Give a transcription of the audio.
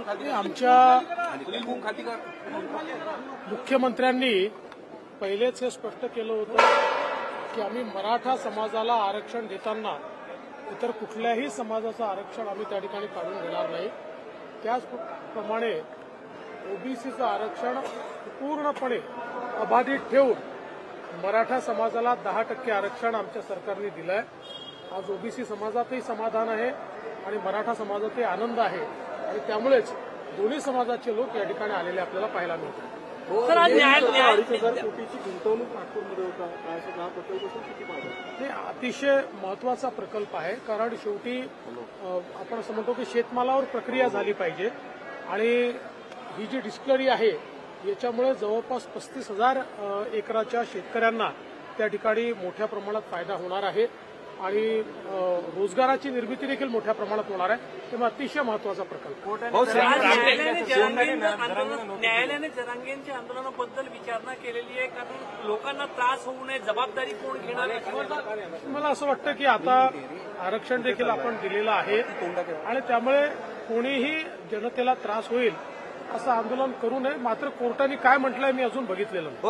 आमच्या मुख्यमंत्र्यांनी पहिलेच हे स्पष्ट केलं होतं की आम्ही मराठा समाजाला आरक्षण देताना इतर कुठल्याही समाजाचं आरक्षण आम्ही त्या ठिकाणी काढून घेणार नाही। त्याचप्रमाणे ओबीसीचं आरक्षण पूर्णपणे अबाधित ठेवून मराठा समाजाला 10% आरक्षण आमच्या सरकारने दिलं आहे। आज ओबीसी समाजातही समाधान आहे आणि मराठा समाजातही आनंद आहे आणि त्यामुळेच दोन्ही समाजाचे लोक या ठिकाणी आलेले आपल्याला पाहायला मिळतात। सर, आज 2,500 कोटीची गुंतवणूक नागपूरमध्ये होता, काय हा प्रकल्प किती पाहिजे? हे अतिशय महत्वाचा प्रकल्प आहे, कारण शेवटी आपण असं म्हणतो की शेतमालावर प्रक्रिया झाली पाहिजे आणि ही जी डिस्टिलरी आहे याच्यामुळे जवळपास 35,000 एकराच्या शेतकऱ्यांना त्या ठिकाणी मोठ्या प्रमाणात फायदा होणार आहे आणि रोजगाराची निर्मिती देखील मोठ्या प्रमाणात होणार आहे। तेव्हा अतिशय महत्वाचा प्रकल्प। न्यायालयाने जरांगेंच्या आंदोलनाबद्दल विचारणा केलेली आहे, कारण लोकांना त्रास होऊ नये, जबाबदारी कोण घेणार आहे? मला असं वाटतं की आता आरक्षण देखील आपण दिलेलं आहे आणि त्यामुळे कोणीही जनतेला त्रास होईल असं आंदोलन करू नये। मात्र कोर्टाने काय म्हटलंय मी अजून बघितलेलं नाही।